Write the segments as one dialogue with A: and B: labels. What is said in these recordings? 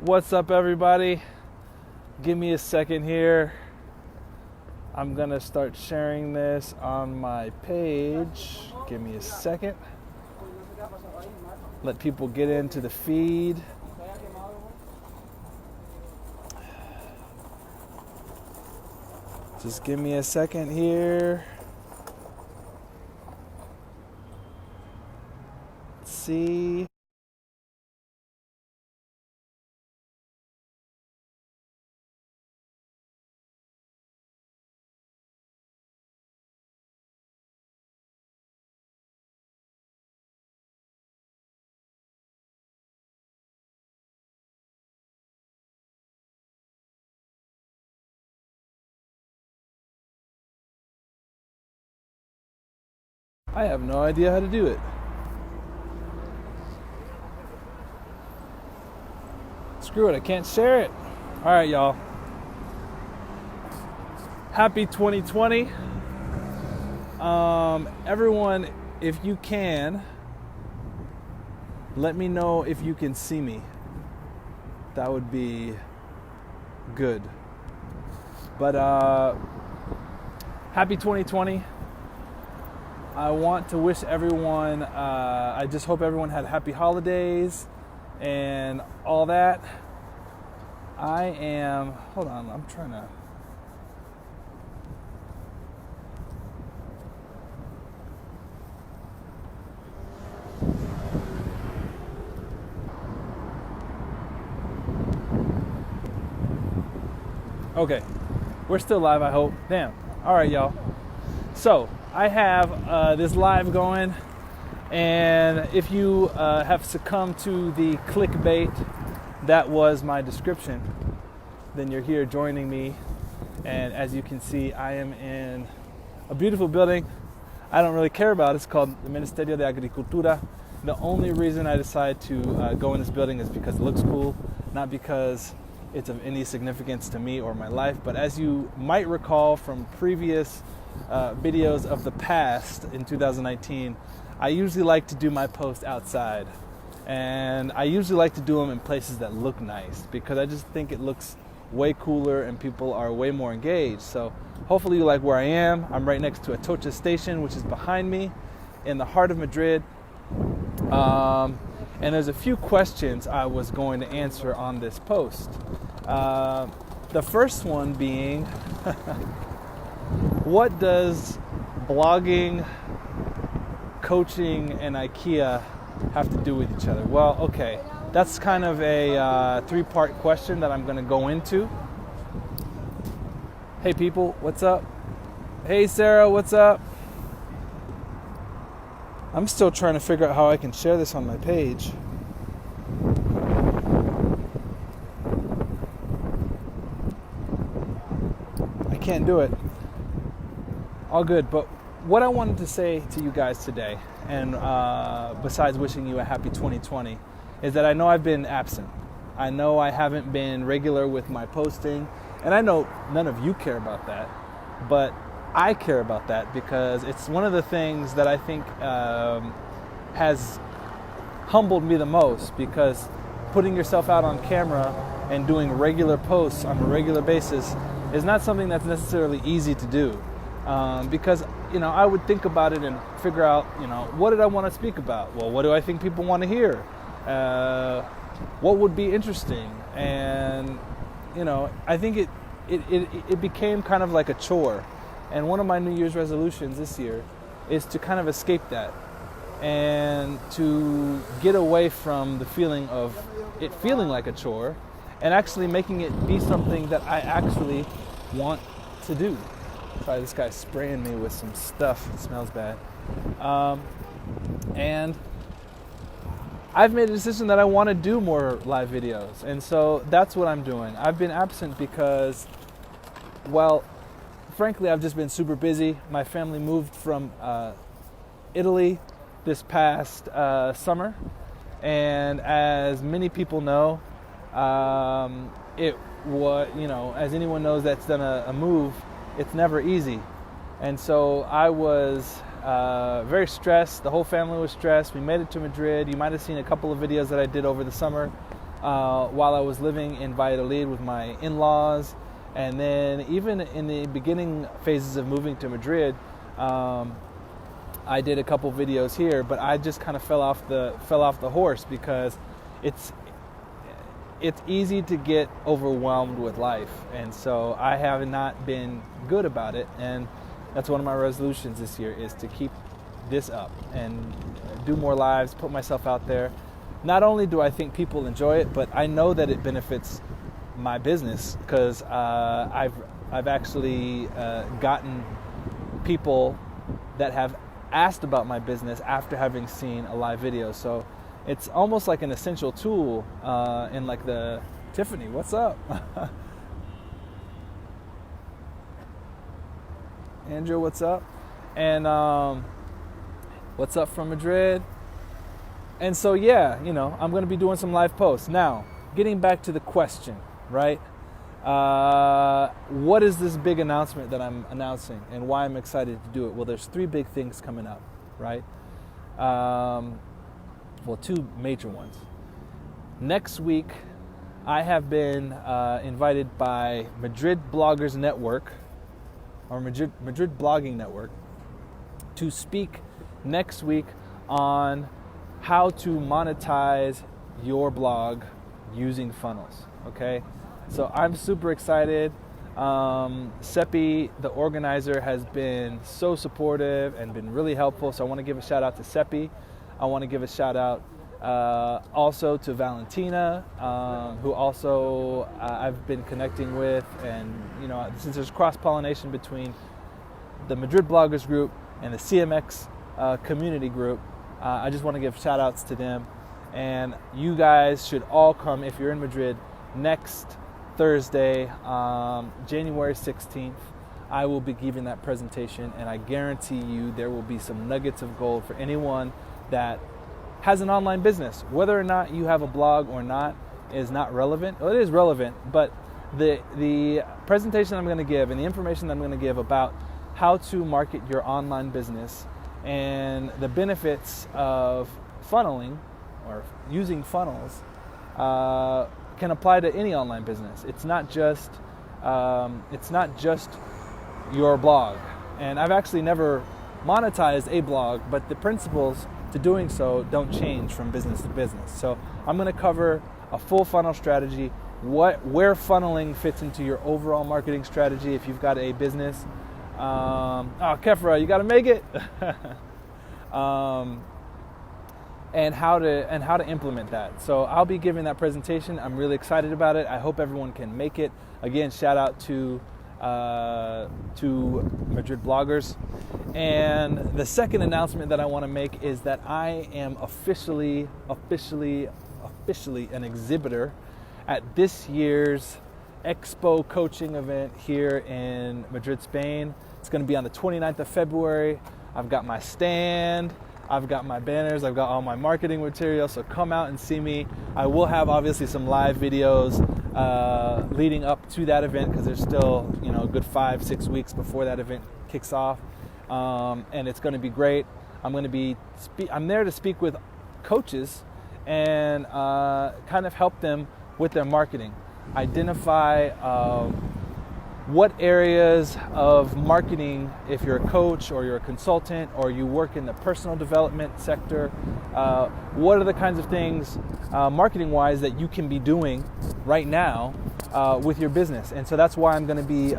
A: What's up, everybody? Give me a second here. I'm gonna start sharing this on my page. Give me a second. Let people get into the feed. Just give me a second here. Let's see. I have no idea how to do it. Screw it, I can't share it. All right, y'all. Happy 2020. Everyone, if you can, let me know if you can see me. That would be good. But happy 2020. I want to wish everyone, I just hope everyone had happy holidays and all that. Hold on, I'm trying to. Okay, we're still live, I hope. Damn. All right, y'all. So, I have this live going, and if you have succumbed to the clickbait that was my description, then you're here joining me. And as you can see, I am in a beautiful building I don't really care about. It's called the Ministerio de Agricultura. The only reason I decided to go in this building is because it looks cool, not because it's of any significance to me or my life. But as you might recall from previous videos of the past in 2019, I usually like to do my posts outside, and I usually like to do them in places that look nice because I just think it looks way cooler and people are way more engaged. So hopefully you like where I am. I'm right next to Atocha station, which is behind me in the heart of Madrid. And there's a few questions I was going to answer on this post. The first one being, what does blogging, coaching, and IKEA have to do with each other? Well, okay, that's kind of a three-part question that I'm going to go into. Hey people, what's up? Hey Sarah, what's up? I'm still trying to figure out how I can share this on my page. I can't do it. All good, but what I wanted to say to you guys today, and besides wishing you a happy 2020, is that I know I've been absent. I know I haven't been regular with my posting, and I know none of you care about that, but I care about that because it's one of the things that I think has humbled me the most, because putting yourself out on camera and doing regular posts on a regular basis is not something that's necessarily easy to do. Because, you know, I would think about it and figure out, you know, what did I want to speak about? Well, what do I think people want to hear? What would be interesting? And, you know, I think it became kind of like a chore. And one of my New Year's resolutions this year is to kind of escape that and to get away from the feeling of it feeling like a chore and actually making it be something that I actually want to do. Sorry, this guy's spraying me with some stuff. It smells bad. And I've made a decision that I want to do more live videos. And so that's what I'm doing. I've been absent because, well, frankly, I've just been super busy. My family moved from Italy this past summer. And as many people know, it was, you know, as anyone knows that's done a move, it's never easy. And so I was very stressed. The whole family was stressed. We made it to Madrid. You might have seen a couple of videos that I did over the summer. while I was living in Valladolid with my in-laws, and then even in the beginning phases of moving to Madrid, I did a couple videos here, but I just kind of fell off the horse because it's easy to get overwhelmed with life, and so I have not been good about it. And that's one of my resolutions this year, is to keep this up and do more lives, put myself out there. Not only do I think people enjoy it, but I know that it benefits my business, because I've actually gotten people that have asked about my business after having seen a live video. So it's almost like an essential tool in like the Tiffany, what's up? Andrew, what's up? And what's up from Madrid? And so yeah, I'm going to be doing some live posts. Now, getting back to the question, right? What is this big announcement that I'm announcing, and why I'm excited to do it? Well, there's 3 big things coming up, right? Well, 2 major ones. Next week, I have been invited by Madrid Bloggers Network, or Madrid Blogging Network, to speak next week on how to monetize your blog using funnels, okay? So I'm super excited. Seppi, the organizer, has been so supportive and been really helpful. So I want to give a shout out to Seppi. I want to give a shout out also to Valentina, who also I've been connecting with. And, since there's cross-pollination between the Madrid Bloggers group and the CMX community group, I just want to give shout outs to them. And you guys should all come, if you're in Madrid, next Thursday, January 16th. I will be giving that presentation, and I guarantee you there will be some nuggets of gold for anyone that has an online business. Whether or not you have a blog or not is not relevant. Well, it is relevant, but the presentation I'm going to give and the information that I'm going to give about how to market your online business and the benefits of funneling or using funnels can apply to any online business. It's not just your blog. And I've actually never monetized a blog, but the principles to doing so don't change from business to business. So I'm going to cover a full funnel strategy, where funneling fits into your overall marketing strategy if you've got a business. Kefra, you got to make it. And how to implement that. So I'll be giving that presentation. I'm really excited about it. I hope everyone can make it. Again, shout out to Madrid Bloggers. And the second announcement that I want to make is that I am officially an exhibitor at this year's Expo coaching event here in Madrid, Spain. It's going to be on the 29th of February. I've got my stand, I've got my banners, I've got all my marketing material, so come out and see me. I will have obviously some live videos leading up to that event, because there's still a good 5-6 weeks before that event kicks off, and it's going to be great. I'm there to speak with coaches and kind of help them with their marketing. Identify what areas of marketing, if you're a coach or you're a consultant or you work in the personal development sector, what are the kinds of things marketing-wise that you can be doing right now with your business. And so that's why I'm going to be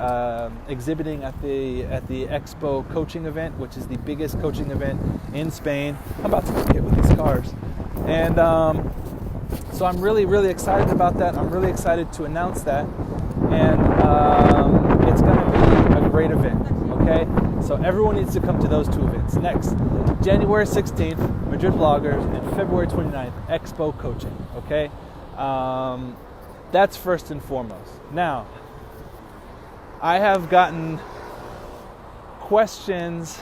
A: exhibiting at the Expo coaching event, which is the biggest coaching event in Spain. I'm about to get hit with these cars. And so I'm really, really excited about that. I'm really excited to announce that. And it's going to be a great event, okay? So everyone needs to come to those 2 events. Next, January 16th, Madrid Bloggers, and February 29th, Expo Coaching, okay? That's first and foremost. Now, I have gotten questions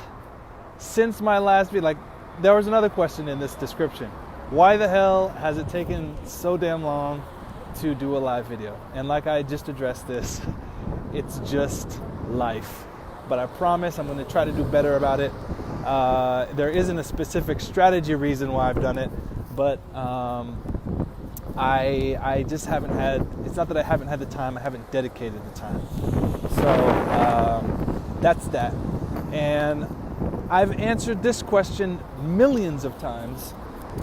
A: since my last video. Like, there was another question in this description. Why the hell has it taken so damn long to do a live video? And like I just addressed this, it's just life. But I promise I'm going to try to do better about it. There isn't a specific strategy reason why I've done it, but I just haven't had, it's not that I haven't had the time, I haven't dedicated the time. So that's that. And I've answered this question millions of times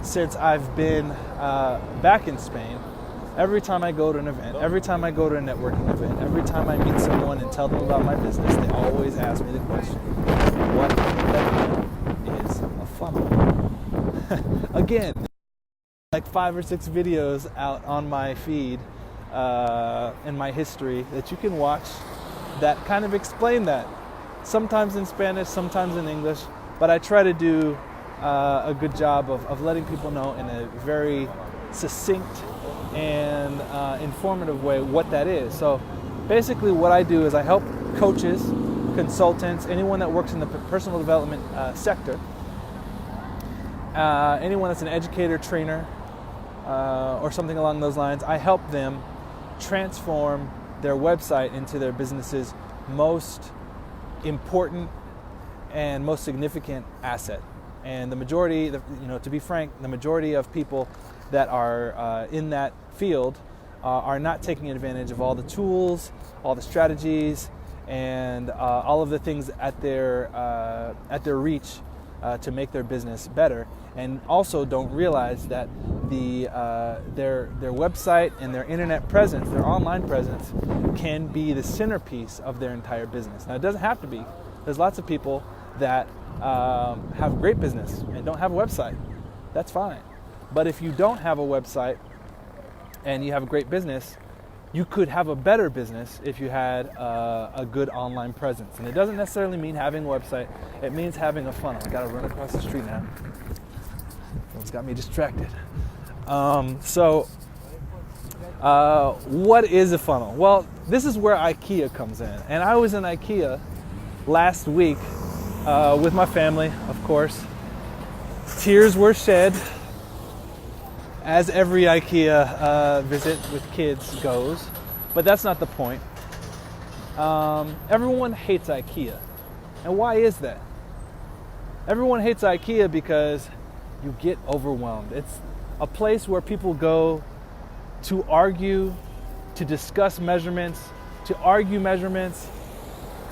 A: since I've been back in Spain. Every time I go to an event, every time I go to a networking event, every time I meet someone and tell them about my business, they always ask me the question, what the hell is a funnel? Again, like 5 or 6 videos out on my feed in my history that you can watch that kind of explain that. Sometimes in Spanish, sometimes in English, but I try to do a good job of letting people know in a very succinct and informative way what that is. So basically what I do is I help coaches, consultants, anyone that works in the personal development sector, anyone that's an educator, trainer, or something along those lines, I help them transform their website into their business's most important and most significant asset. And the majority, to be frank, the majority of people that are in that field are not taking advantage of all the tools, all the strategies, and all of the things at their reach to make their business better, and also don't realize that their website and their internet presence, their online presence, can be the centerpiece of their entire business. Now, it doesn't have to be. There's lots of people that have great business and don't have a website. That's fine. But if you don't have a website and you have a great business, you could have a better business if you had a good online presence. And it doesn't necessarily mean having a website. It means having a funnel. I gotta run across the street now. It's got me distracted. What is a funnel? Well, this is where IKEA comes in. And I was in IKEA last week with my family, of course. Tears were shed, as every IKEA visit with kids goes, but that's not the point. Everyone hates IKEA. And why is that? Everyone hates IKEA because you get overwhelmed. It's a place where people go to argue, to discuss measurements, to argue measurements,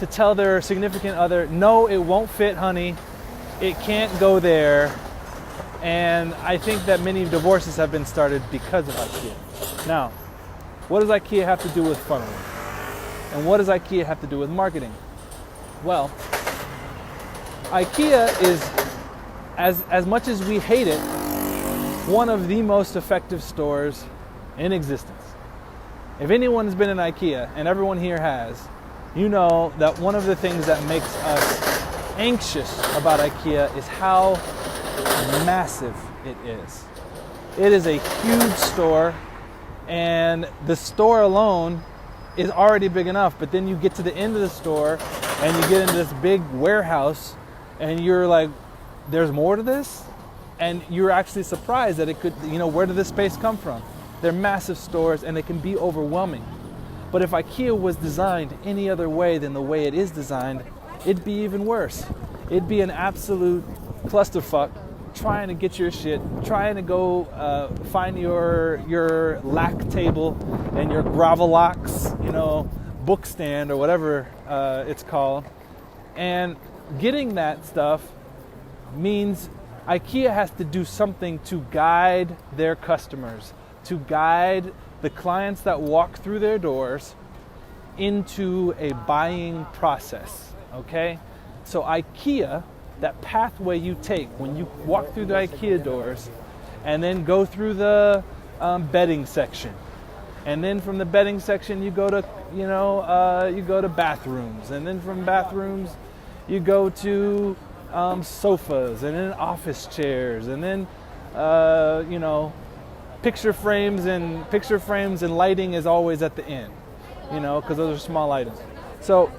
A: to tell their significant other, no, it won't fit, honey. It can't go there. And I think that many divorces have been started because of IKEA. Now, what does IKEA have to do with funneling? And what does IKEA have to do with marketing? Well, IKEA is, as much as we hate it, one of the most effective stores in existence. If anyone has been in IKEA, and everyone here has, you know that one of the things that makes us anxious about IKEA is how massive it is. It is a huge store, and the store alone is already big enough, but then you get to the end of the store and you get into this big warehouse and you're like, there's more to this? And you're actually surprised that it could, where did this space come from? They're massive stores and they can be overwhelming. But if IKEA was designed any other way than the way it is designed, it'd be even worse. It'd be an absolute clusterfuck trying to get your shit, trying to go find your lack table and your Gravelax, book stand or whatever it's called. And getting that stuff means IKEA has to do something to guide their customers, to guide the clients that walk through their doors into a buying process, okay? So IKEA, that pathway you take when you walk through the IKEA doors and then go through the bedding section. And then from the bedding section you go to, you go to bathrooms. And then from bathrooms you go to sofas and then office chairs and then, picture frames and lighting is always at the end, because those are small items. So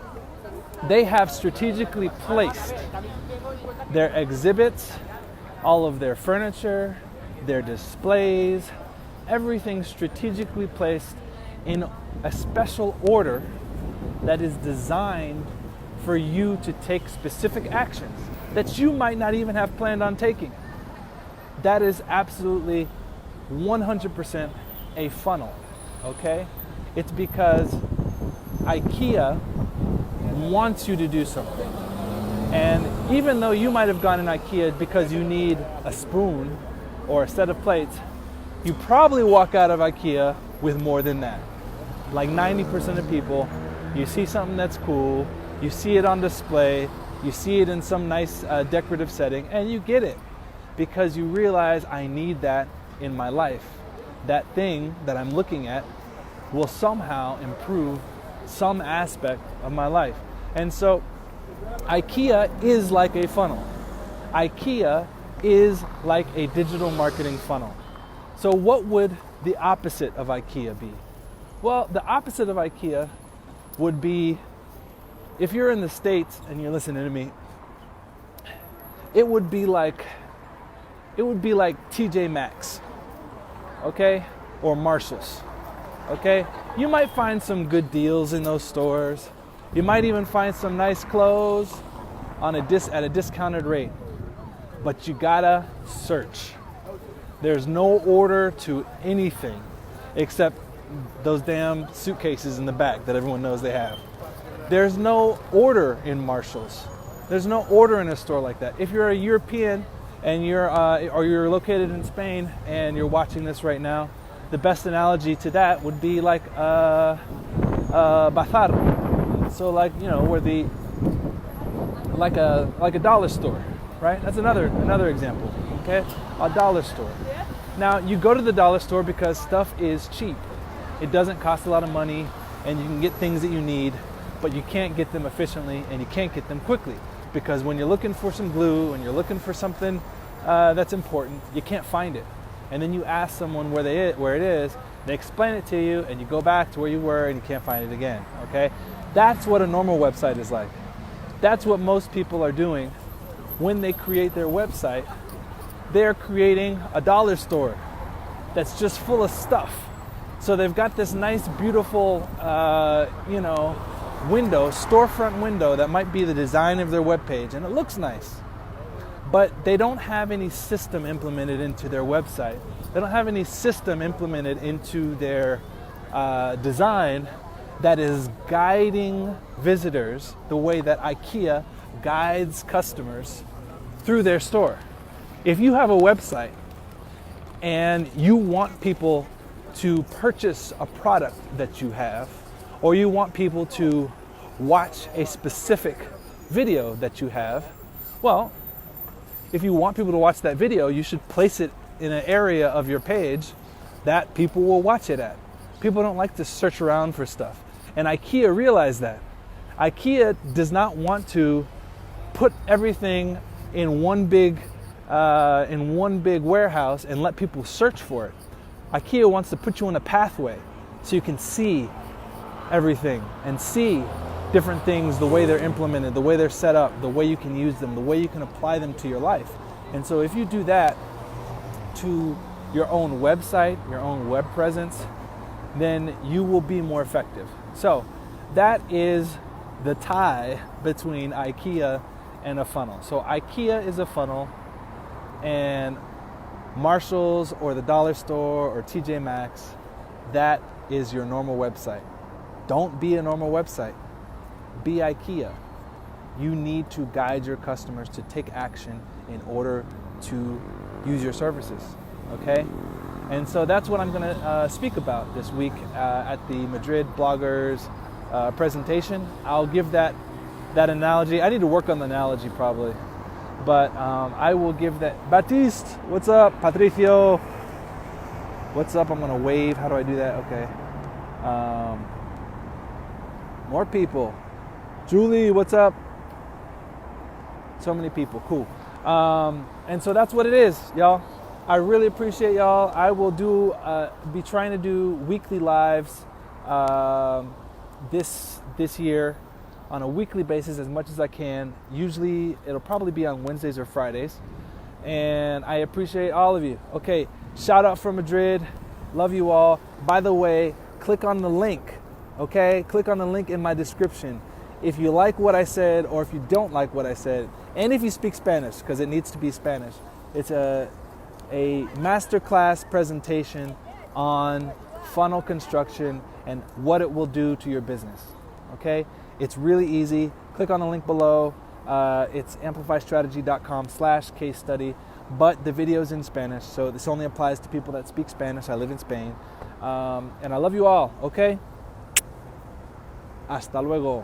A: they have strategically placed their exhibits, all of their furniture, their displays, everything strategically placed in a special order that is designed for you to take specific actions that you might not even have planned on taking. That is absolutely 100% a funnel, okay? It's because IKEA wants you to do something. And even though you might have gone in IKEA because you need a spoon or a set of plates, you probably walk out of IKEA with more than that. Like 90% of people, you see something that's cool, you see it on display, you see it in some nice decorative setting, and you get it because you realize I need that in my life. That thing that I'm looking at will somehow improve some aspect of my life. And so IKEA is like a funnel. IKEA is like a digital marketing funnel. So what would the opposite of IKEA be? Well, the opposite of IKEA would be, if you're in the States and you're listening to me, it would be like TJ Maxx, okay? Or Marshalls, okay? You might find some good deals in those stores. You might even find some nice clothes at a discounted rate. But you gotta search. There's no order to anything except those damn suitcases in the back that everyone knows they have. There's no order in Marshalls. There's no order in a store like that. If you're a European and you're located in Spain and you're watching this right now, the best analogy to that would be like a bazar. So like, you know, like a dollar store, right? That's another example, okay? A dollar store. Now, you go to the dollar store because stuff is cheap. It doesn't cost a lot of money, and you can get things that you need, but you can't get them efficiently, and you can't get them quickly. Because when you're looking for some glue, and you're looking for something that's important, you can't find it. And then you ask someone where it is, they explain it to you, and you go back to where you were, and you can't find it again, okay? That's what a normal website is like. That's what most people are doing when they create their website. They're creating a dollar store that's just full of stuff. So they've got this nice, beautiful, storefront window that might be the design of their webpage, and it looks nice. But they don't have any system implemented into their website. They don't have any system implemented into their design that is guiding visitors the way that IKEA guides customers through their store. If you have a website and you want people to purchase a product that you have, or you want people to watch a specific video that you have, well, if you want people to watch that video, you should place it in an area of your page that people will watch it at. People don't like to search around for stuff. And IKEA realized that. IKEA does not want to put everything in one big warehouse and let people search for it. IKEA wants to put you on a pathway so you can see everything and see different things, the way they're implemented, the way they're set up, the way you can use them, the way you can apply them to your life. And so if you do that to your own website, your own web presence, then you will be more effective. So that is the tie between IKEA and a funnel. So IKEA is a funnel, and Marshalls or the dollar store or TJ Maxx, that is your normal website. Don't be a normal website. Be IKEA. You need to guide your customers to take action in order to use your services, okay? And so that's what I'm going to speak about this week at the Madrid Bloggers presentation. I'll give that analogy. I need to work on the analogy probably, but I will give that. Baptiste, what's up? Patricio, what's up? I'm going to wave. How do I do that? Okay. More people. Julie, what's up? So many people. Cool. And so that's what it is, y'all. I really appreciate y'all. I will be trying to do weekly lives this year on a weekly basis as much as I can. Usually it'll probably be on Wednesdays or Fridays. And I appreciate all of you. Okay, shout out from Madrid. Love you all. By the way, click on the link, okay? Click on the link in my description. If you like what I said or if you don't like what I said, and if you speak Spanish, because it needs to be Spanish, it's a masterclass presentation on funnel construction and what it will do to your business. Okay? It's really easy. Click on the link below. It's amplifystrategy.com/case study. But the video is in Spanish, so this only applies to people that speak Spanish. I live in Spain. And I love you all, okay? Hasta luego.